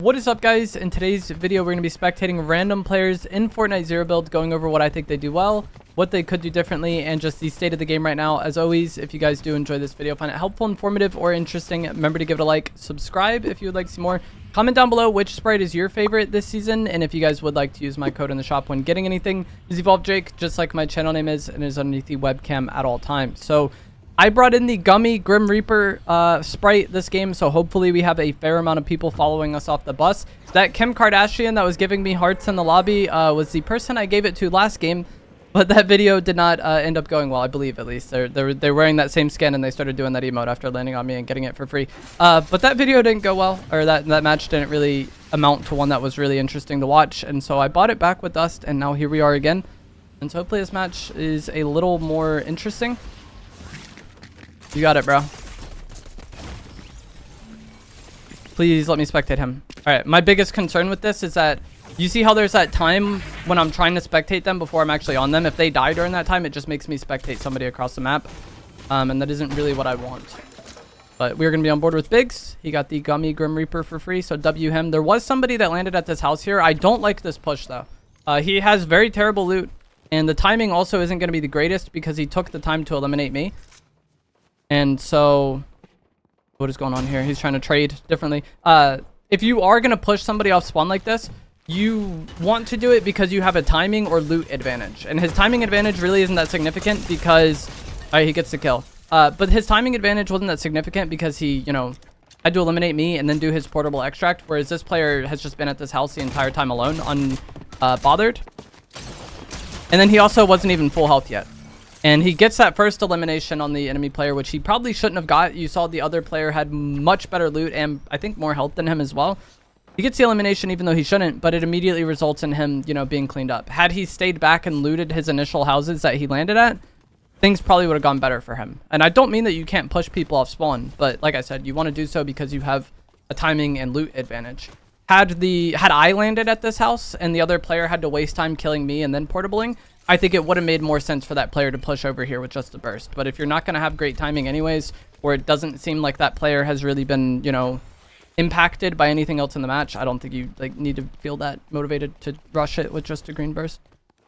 What is up, guys? In today's video, we're going to be spectating random players in Fortnite Zero Build, going over what I think they do well, what they could do differently, and just the state of the game right now. As always, if you guys do enjoy this video, find it helpful, informative, or interesting, remember to give it a like, subscribe if you would like to see more. Comment down below which sprite is your favorite this season, and if you guys would like to use my code in the shop when getting anything. Is Evolved Jake, just like my channel name is, and is underneath the webcam at all times. So I brought in the Gummy Grim Reaper sprite this game, so hopefully we have a fair amount of people following us off the bus. That Kim Kardashian that was giving me hearts in the lobby was the person I gave it to last game, but that video did not end up going well, I believe, at least. They're wearing that same skin, and they started doing that emote after landing on me and getting it for free. But that video didn't go well, or that match didn't really amount to one that was really interesting to watch, and so I bought it back with Dust, and now here we are again. And so hopefully this match is a little more interesting. You got it, bro. Please let me spectate him. All right, my biggest concern with this is that you see how there's that time when I'm trying to spectate them before I'm actually on them. If they die during that time, it just makes me spectate somebody across the map. And that isn't really what I want. But we're going to be on board with Biggs. He got the Gummy Grim Reaper for free, so W him. There was somebody that landed at this house here. I don't like this push, though. He has very terrible loot, and the timing also isn't going to be the greatest because he took the time to eliminate me. And so, what is going on here? He's trying to trade differently. If you are going to push somebody off spawn like this, you want to do it because you have a timing or loot advantage. And his timing advantage really isn't that significant because he gets the kill. But his timing advantage wasn't that significant because he, you know, had to eliminate me and then do his portable extract. Whereas this player has just been at this house the entire time alone, unbothered. And then he also wasn't even full health yet. And he gets that first elimination on the enemy player, which he probably shouldn't have got. You saw the other player had much better loot and I think more health than him as well. He gets the elimination even though he shouldn't, but it immediately results in him, you know, being cleaned up. Had he stayed back and looted his initial houses that he landed at, things probably would have gone better for him. And I don't mean that you can't push people off spawn, but like I said, you want to do so because you have a timing and loot advantage. Had I landed at this house and the other player had to waste time killing me and then portabling, I think it would have made more sense for that player to push over here with just the burst. But if you're not going to have great timing anyways, or it doesn't seem like that player has really been, you know, impacted by anything else in the match, I don't think you need to feel that motivated to rush it with just a green burst.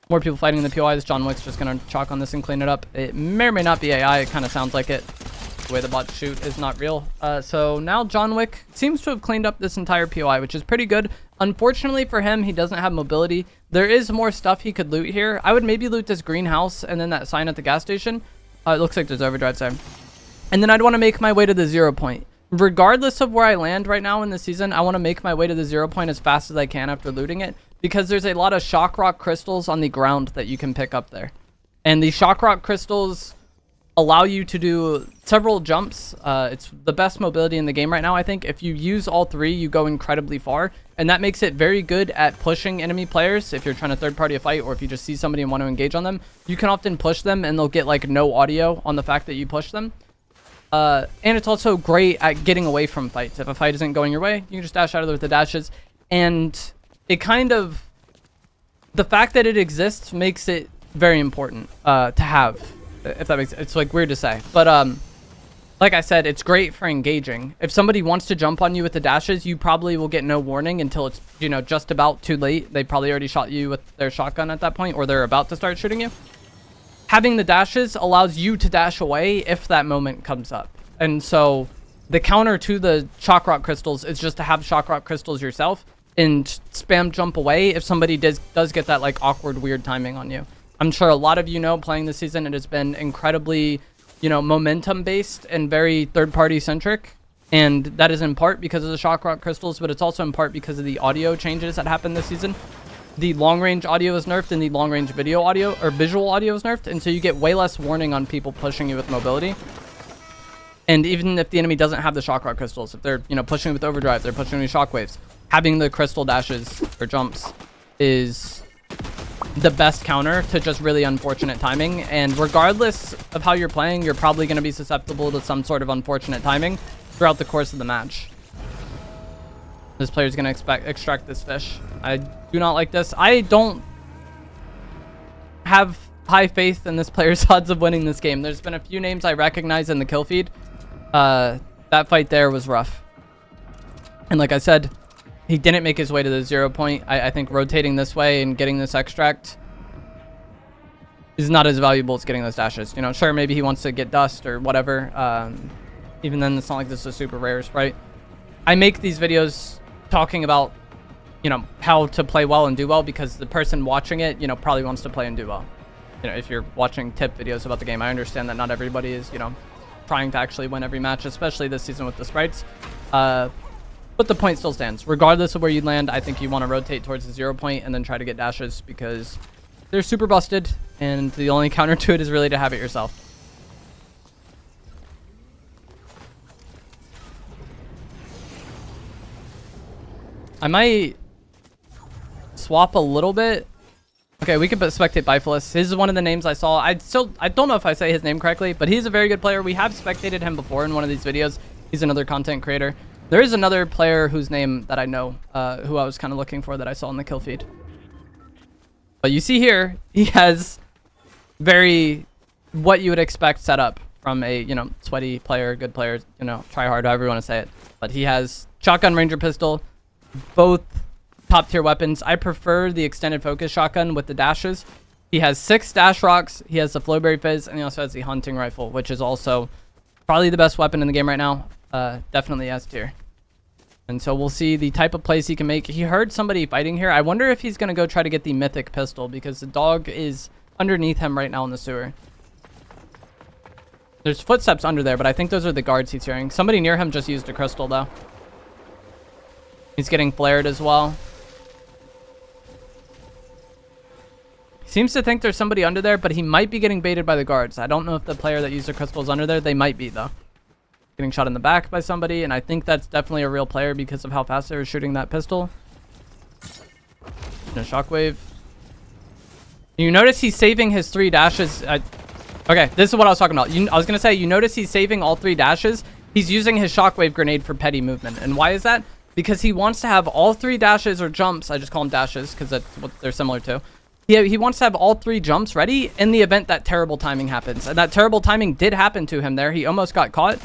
More people fighting in the POIs. John Wick's just going to chalk on this and clean it up. It may or may not be AI. It kind of sounds like it. The way the bots shoot is not real. So now John Wick seems to have cleaned up this entire POI, which is pretty good. Unfortunately for him, he doesn't have mobility. There is more stuff he could loot here. I would maybe loot this greenhouse and then that sign at the gas station. It looks like there's overdrives there. And then I'd want to make my way to the 0 point. Regardless of where I land right now in the season, I want to make my way to the 0 point as fast as I can after looting it, because there's a lot of shock rock crystals on the ground that you can pick up there. And the shock rock crystals allow you to do several jumps. It's the best mobility in the game right now, I think. If you use all three, you go incredibly far, and that makes it very good at pushing enemy players. If you're trying to third party a fight, or if you just see somebody and want to engage on them, you can often push them and they'll get like no audio on the fact that you push them. And it's also great at getting away from fights. If a fight isn't going your way, you can just dash out of there with the dashes. And it kind of, the fact that it exists makes it very important to have. If that makes sense. It's like weird to say, but like I said, it's great for engaging. If somebody wants to jump on you with the dashes, you probably will get no warning until it's, you know, just about too late. They probably already shot you with their shotgun at that point, or they're about to start shooting you. Having the dashes allows you to dash away if that moment comes up. And so the counter to the shock rock crystals is just to have shock rock crystals yourself and spam jump away if somebody does get that like awkward weird timing on you. I'm sure a lot of you know, playing this season, it has been incredibly, you know, momentum based and very third party centric. And that is in part because of the shock rock crystals, but it's also in part because of the audio changes that happened this season. The long range audio is nerfed and the long range video audio or visual audio is nerfed. And so you get way less warning on people pushing you with mobility. And even if the enemy doesn't have the shock rock crystals, if they're, you know, pushing with overdrive, they're pushing with shockwaves, having the crystal dashes or jumps is the best counter to just really unfortunate timing. And regardless of how you're playing, you're probably going to be susceptible to some sort of unfortunate timing throughout the course of the match. This player is going to extract this fish. I do not like this. I don't have high faith in this player's odds of winning this game. There's been a few names I recognize in the kill feed. That fight there was rough. And like I said, He didn't make his way to the 0 point. I think rotating this way and getting this extract is not as valuable as getting those dashes. You know, sure, maybe he wants to get dust or whatever. Even then, it's not like this is a super rare sprite. I make these videos talking about, you know, how to play well and do well because the person watching it, you know, probably wants to play and do well. You know, if you're watching tip videos about the game, I understand that not everybody is, you know, trying to actually win every match, especially this season with the sprites. But the point still stands. Regardless of where you land, I think you want to rotate towards the 0 point and then try to get dashes because they're super busted, and the only counter to it is really to have it yourself. I might swap a little bit. Okay, we can put Spectate Bifilus. His is one of the names I saw. I don't know if I say his name correctly, but he's a very good player. We have spectated him before in one of these videos. He's another content creator. There is another player whose name that I know, who I was kind of looking for that I saw in the kill feed. But you see here, he has very what you would expect setup from a, you know, sweaty player, good player, you know, try hard, however you want to say it. But he has shotgun, ranger pistol, both top tier weapons. I prefer the extended focus shotgun with the dashes. He has 6 dash rocks. He has the flowberry fizz, and he also has the hunting rifle, which is also probably the best weapon in the game right now. Definitely S tier. And so we'll see the type of plays he can make. He heard somebody fighting here. I wonder if he's going to go try to get the mythic pistol because the dog is underneath him right now in the sewer. There's footsteps under there, but I think those are the guards he's hearing. Somebody near him just used a crystal, though. He's getting flared as well. He seems to think there's somebody under there, but he might be getting baited by the guards. I don't know if the player that used the crystal is under there. They might be, though. Getting shot in the back by somebody, and I think that's definitely a real player because of how fast they were shooting that pistol. And a shockwave. You notice he's saving his 3 dashes. Okay, this is what I was talking about. I was going to say, you notice he's saving all 3 dashes. He's using his shockwave grenade for petty movement. And why is that? Because he wants to have all 3 dashes or jumps. I just call them dashes because that's what they're similar to. He wants to have all 3 jumps ready in the event that terrible timing happens. And that terrible timing did happen to him there. He almost got caught.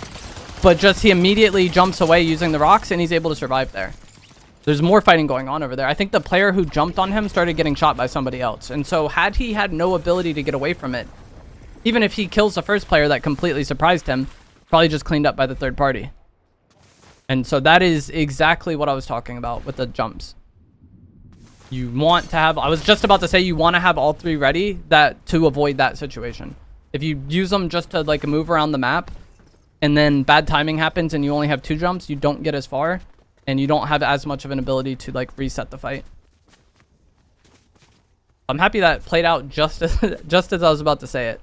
But just he immediately jumps away using the rocks, and he's able to survive there. There's more fighting going on over there. I think the player who jumped on him started getting shot by somebody else. And so had he had no ability to get away from it, even if he kills the first player that completely surprised him, probably just cleaned up by the third party. And so that is exactly what I was talking about with the jumps. You want to have, I was just about to say, you want to have all 3 ready to avoid that situation. If you use them just to like move around the map, and then bad timing happens and you only have 2 jumps, you don't get as far, and you don't have as much of an ability to like reset the fight. I'm happy that played out just as I was about to say it.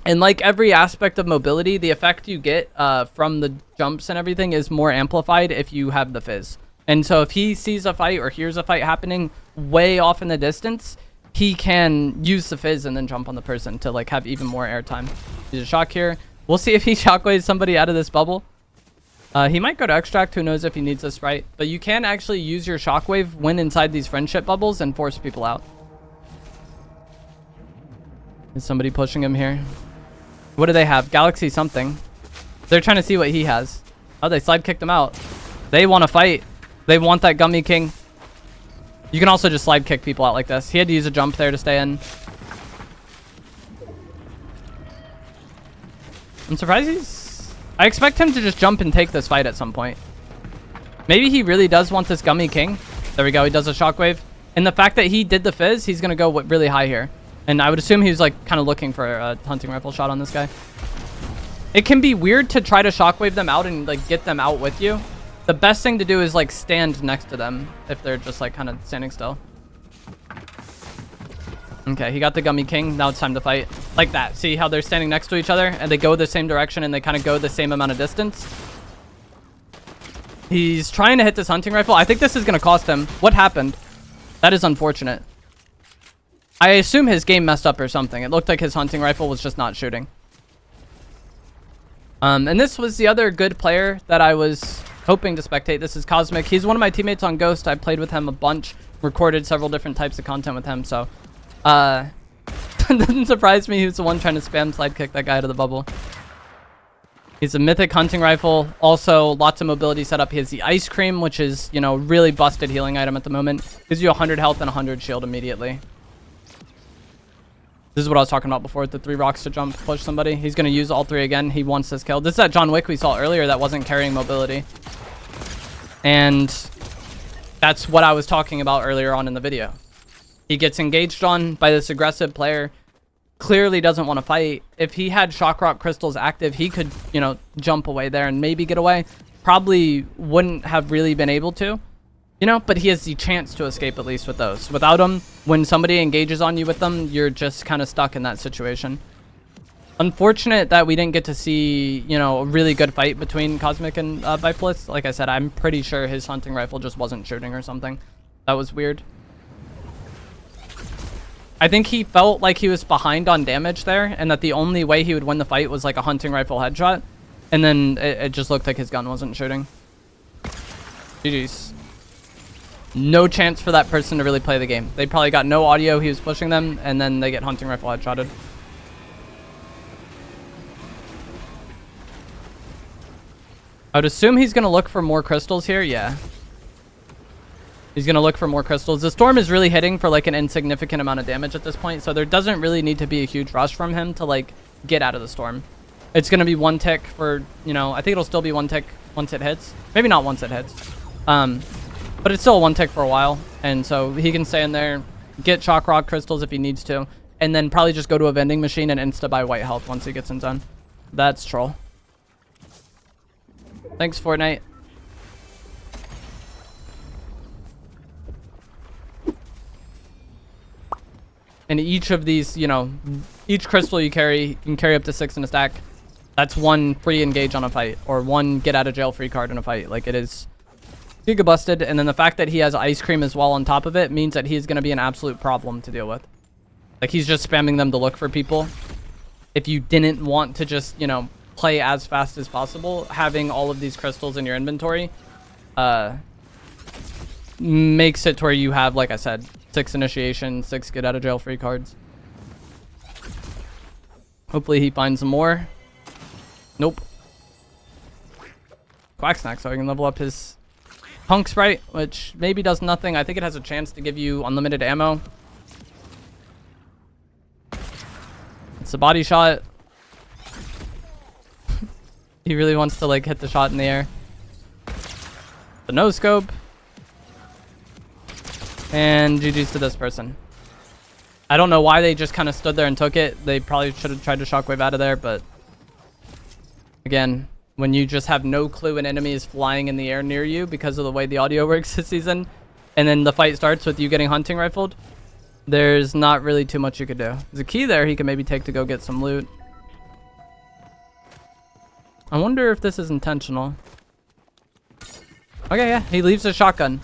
And like every aspect of mobility, the effect you get from the jumps and everything is more amplified if you have the fizz. And so if he sees a fight or hears a fight happening way off in the distance, he can use the fizz and then jump on the person to like have even more airtime. He's a shock here. We'll see if he shockwaves somebody out of this bubble. He might go to extract. Who knows if he needs this, right? But you can actually use your shockwave when inside these friendship bubbles and force people out. Is somebody pushing him here? What do they have? Galaxy something. They're trying to see what he has. Oh, they slide kicked him out. They want to fight. They want that Gummy King. You can also just slide kick people out like this. He had to use a jump there to stay in. I'm surprised I expect him to just jump and take this fight at some point. Maybe he really does want this Gummy King. There we go. He does a shockwave. And the fact that he did the fizz, he's going to go really high here. And I would assume he was like kind of looking for a hunting rifle shot on this guy. It can be weird to try to shockwave them out and like get them out with you. The best thing to do is like stand next to them if they're just like kind of standing still. Okay, he got the Gummy King. Now it's time to fight. Like that. See how they're standing next to each other and they go the same direction and they kind of go the same amount of distance? He's trying to hit this hunting rifle. I think this is going to cost him. What happened? That is unfortunate. I assume his game messed up or something. It looked like his hunting rifle was just not shooting. And this was the other good player that I was hoping to spectate. This is Cosmic. He's one of my teammates on Ghost. I played with him a bunch, recorded several different types of content with him. So, it doesn't surprise me he was the one trying to spam slide kick that guy out of the bubble. He's a mythic hunting rifle. Also, lots of mobility setup. He has the ice cream, which is, you know, really busted healing item at the moment. Gives you 100 health and 100 shield immediately. This is what I was talking about before, the 3 rocks to jump, push somebody. He's going to use all 3 again. He wants this kill. This is that John Wick we saw earlier that wasn't carrying mobility. And that's what I was talking about earlier on in the video. He gets engaged on by this aggressive player. Clearly doesn't want to fight. If he had shock rock crystals active, he could, you know, jump away there and maybe get away. Probably wouldn't have really been able to, you know, but he has the chance to escape at least with those. Without them, when somebody engages on you with them, you're just kind of stuck in that situation. Unfortunate that we didn't get to see, you know, a really good fight between Cosmic and Bipeless. Like I said, I'm pretty sure his hunting rifle just wasn't shooting or something. That was weird. I think he felt like he was behind on damage there, and that the only way he would win the fight was like a hunting rifle headshot. And then it just looked like his gun wasn't shooting. GG's. No chance for that person to really play the game. They probably got no audio, he was pushing them, and then they get hunting rifle headshotted. I would assume he's going to look for more crystals here. Yeah. He's going to look for more crystals. The storm is really hitting for like an insignificant amount of damage at this point. So there doesn't really need to be a huge rush from him to like get out of the storm. It's going to be 1 tick for, you know, I think it'll still be 1 tick once it hits. Maybe not once it hits. But it's still a 1 tick for a while. And so he can stay in there, get shock rock crystals if he needs to. And then probably just go to a vending machine and insta buy white health once he gets in zone. That's troll. Thanks, Fortnite. And each of these, you know, each crystal you can carry up to 6 in a stack. That's 1 free engage on a fight, or 1 get out of jail free card in a fight. Like, it is giga busted. And then the fact that he has ice cream as well on top of it means that he's going to be an absolute problem to deal with. Like, he's just spamming them to look for people. If you didn't want to just, you know, play as fast as possible, having all of these crystals in your inventory makes it to where you have, like I said, 6 initiation, 6 get out of jail free cards. Hopefully he finds some more. Nope. Quack snack so I can level up his punk sprite, which maybe does nothing. I think it has a chance to give you unlimited ammo. It's a body shot. He really wants to like hit the shot in the air. The no scope. And GG's to this person. I don't know why they just kind of stood there and took it. They probably should have tried to shockwave out of there, but again, when you just have no clue an enemy is flying in the air near you because of the way the audio works this season, and then the fight starts with you getting hunting rifled, there's not really too much you could do. There's a key there he can maybe take to go get some loot. I wonder if this is intentional. Okay, yeah, he leaves a shotgun.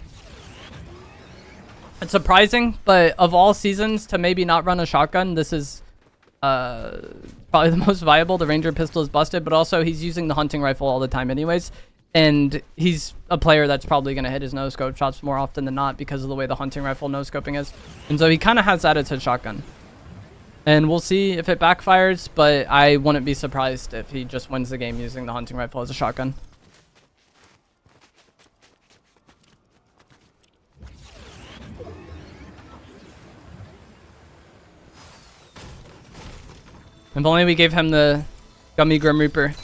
It's surprising, but of all seasons to maybe not run a shotgun, this is probably the most viable. The Ranger pistol is busted, but also he's using the hunting rifle all the time anyways. And he's a player that's probably going to hit his no-scope shots more often than not because of the way the hunting rifle no-scoping is. And so he kind of has that as his shotgun. And we'll see if it backfires, but I wouldn't be surprised if he just wins the game using the hunting rifle as a shotgun. If only we gave him the Gummy Grim Reaper.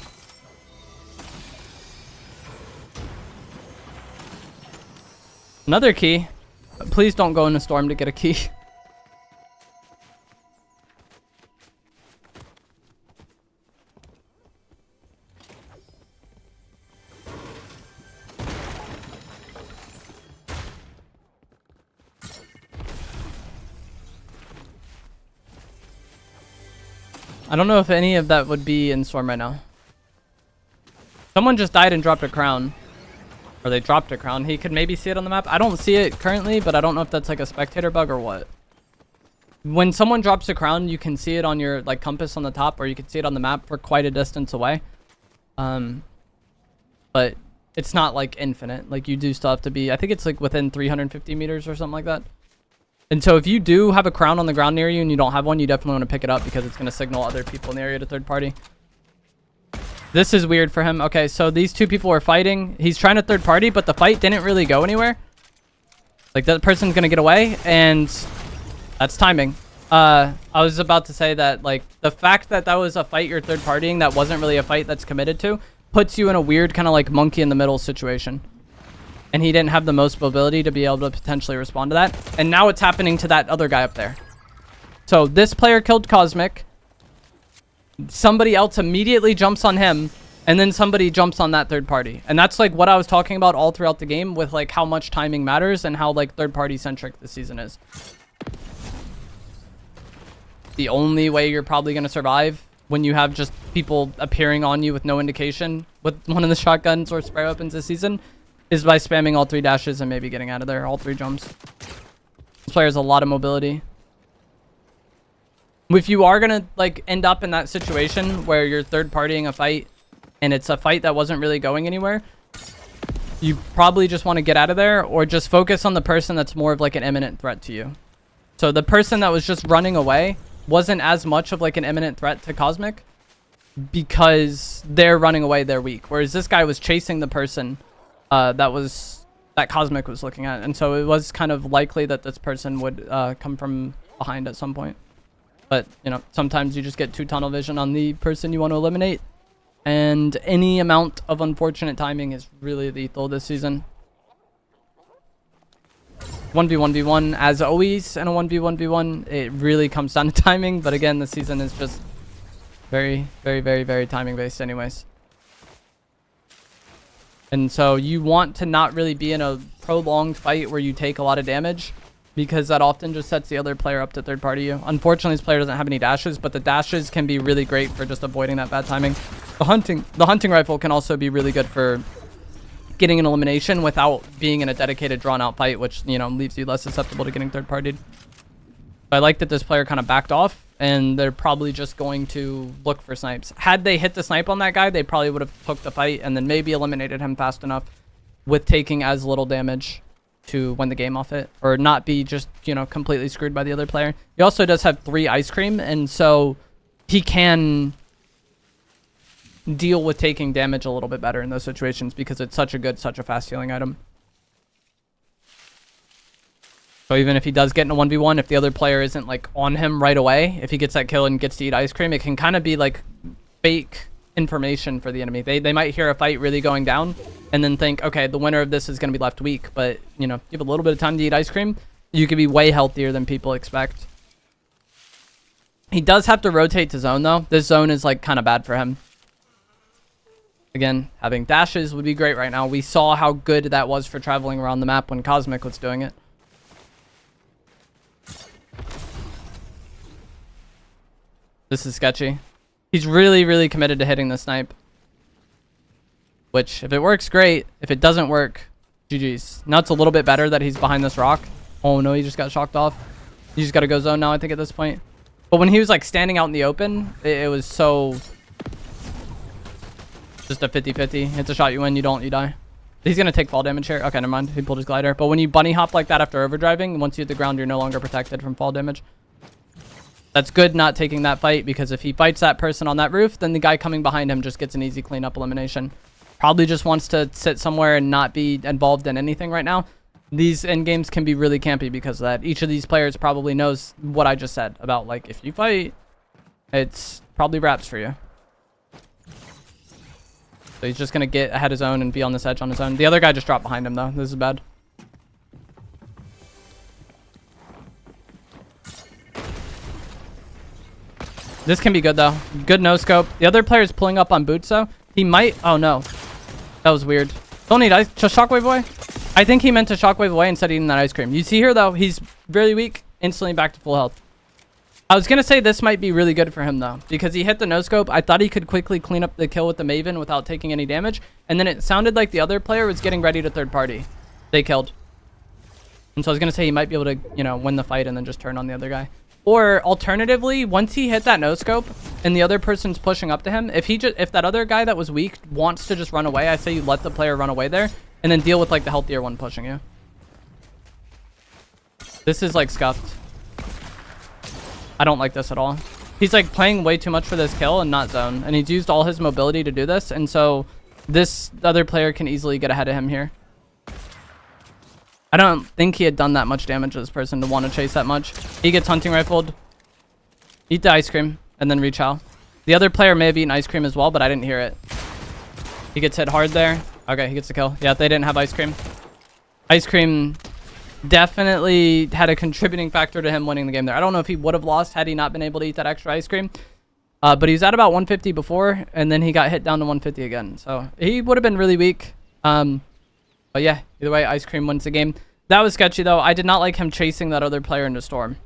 Another key. Please don't go in a storm to get a key. I don't know if any of that would be in storm right now. Someone just died and dropped a crown. Or they dropped a crown. He could maybe see it on the map. I don't see it currently, but I don't know if that's like a spectator bug or what. When someone drops a crown, you can see it on your like compass on the top, or you can see it on the map for quite a distance away. But it's not like infinite. Like you do still have to be, I think it's like within 350 meters or something like that. And so if you do have a crown on the ground near you and you don't have one, you definitely want to pick it up because it's going to signal other people in the area to third party. This is weird for him. Okay, so these two people were fighting. He's trying to third party, but the fight didn't really go anywhere. Like, that person's going to get away, and that's timing. I was about to say that, like, the fact that that was a fight you're third partying that wasn't really a fight that's committed to puts you in a weird kind of like monkey in the middle situation. And he didn't have the most mobility to be able to potentially respond to that. And now it's happening to that other guy up there. So this player killed Cosmic. Somebody else immediately jumps on him. And then somebody jumps on that third party. And that's like what I was talking about all throughout the game with like how much timing matters and how like third party centric this season is. The only way you're probably going to survive when you have just people appearing on you with no indication with one of the shotguns or spray weapons this season is by spamming all 3 dashes and maybe getting out of there, all 3 jumps. This player has a lot of mobility. If you are going to like end up in that situation where you're third partying a fight and it's a fight that wasn't really going anywhere, you probably just want to get out of there or just focus on the person that's more of like an imminent threat to you. So the person that was just running away wasn't as much of like an imminent threat to Cosmic because they're running away, they're weak. Whereas this guy was chasing the person that Cosmic was looking at. And so it was kind of likely that this person would come from behind at some point. But, you know, sometimes you just get 2 tunnel vision on the person you want to eliminate. And any amount of unfortunate timing is really lethal this season. 1v1v1 as always, and a 1v1v1 it really comes down to timing, but again, the season is just very timing based anyways. And so you want to not really be in a prolonged fight where you take a lot of damage, because that often just sets the other player up to third party you. Unfortunately, this player doesn't have any dashes, but the dashes can be really great for just avoiding that bad timing. The hunting rifle can also be really good for getting an elimination without being in a dedicated drawn out fight, which, you know, leaves you less susceptible to getting third partied. I like that this player kind of backed off and they're probably just going to look for snipes. Had they hit the snipe on that guy, they probably would have took the fight and then maybe eliminated him fast enough with taking as little damage to win the game off it or not be just, you know, completely screwed by the other player. He also does have 3 ice cream, and so he can deal with taking damage a little bit better in those situations because it's such a fast healing item. So even if he does get in a 1v1, if the other player isn't like on him right away, if he gets that kill and gets to eat ice cream, it can kind of be like fake information for the enemy. They might hear a fight really going down and then think, okay, the winner of this is going to be left weak, but you know, you have a little bit of time to eat ice cream, you could be way healthier than people expect. He does have to rotate to zone though. This zone is like kind of bad for him. Again, having dashes would be great right now. We saw how good that was for traveling around the map when Cosmic was doing it. This is sketchy. He's really committed to hitting the snipe. Which, if it works, great. If it doesn't work, GG's. Now it's a little bit better that he's behind this rock. Oh no, he just got shocked off. You just got to go zone now, I think, at this point. But when he was like standing out in the open, it was so... just a 50-50. It's a shot you win, you don't, you die. He's going to take fall damage here. Okay, never mind. He pulled his glider. But when you bunny hop like that after overdriving, once you hit the ground, you're no longer protected from fall damage. That's good not taking that fight, because if he fights that person on that roof, then the guy coming behind him just gets an easy cleanup elimination. Probably just wants to sit somewhere and not be involved in anything right now. These end games can be really campy because of that. Each of these players probably knows what I just said about, like, if you fight, it's probably wraps for you. So he's just going to get ahead of his own and be on this edge on his own. The other guy just dropped behind him, though. This is bad. This can be good, though. Good no-scope. The other player is pulling up on boots, though. He might... oh, no. That was weird. Don't need ice... just shockwave away. I think he meant to shockwave away instead of eating that ice cream. You see here, though, he's really weak. Instantly back to full health. I was going to say this might be really good for him, though, because he hit the no-scope. I thought he could quickly clean up the kill with the Maven without taking any damage. And then it sounded like the other player was getting ready to third party. They killed. And so I was going to say he might be able to, you know, win the fight and then just turn on the other guy. Or alternatively, once he hit that no-scope and the other person's pushing up to him, if that other guy that was weak wants to just run away, I say you let the player run away there and then deal with like the healthier one pushing you. This is like scuffed. I don't like this at all. he's like playing way too much for this kill and not zone. And he's used all his mobility to do this. And so this other player can easily get ahead of him here. I don't think he had done that much damage to this person to want to chase that much. He gets hunting rifled. Eat the ice cream and then rechow. The other player may have eaten ice cream as well, but I didn't hear it. He gets hit hard there. Okay, he gets the kill. Yeah, they didn't have ice cream. Ice cream definitely had a contributing factor to him winning the game there. I don't know if he would have lost had he not been able to eat that extra ice cream. But he was at about 150 before, and then he got hit down to 150 again. So he would have been really weak. But yeah, either way, ice cream wins the game. That was sketchy, though. I did not like him chasing that other player into storm.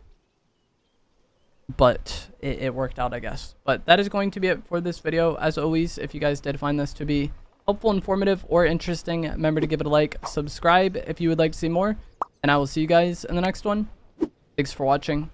But it worked out, I guess. But that is going to be it for this video. As always, if you guys did find this to be helpful, informative, or interesting, remember to give it a like, subscribe if you would like to see more, and I will see you guys in the next one. Thanks for watching.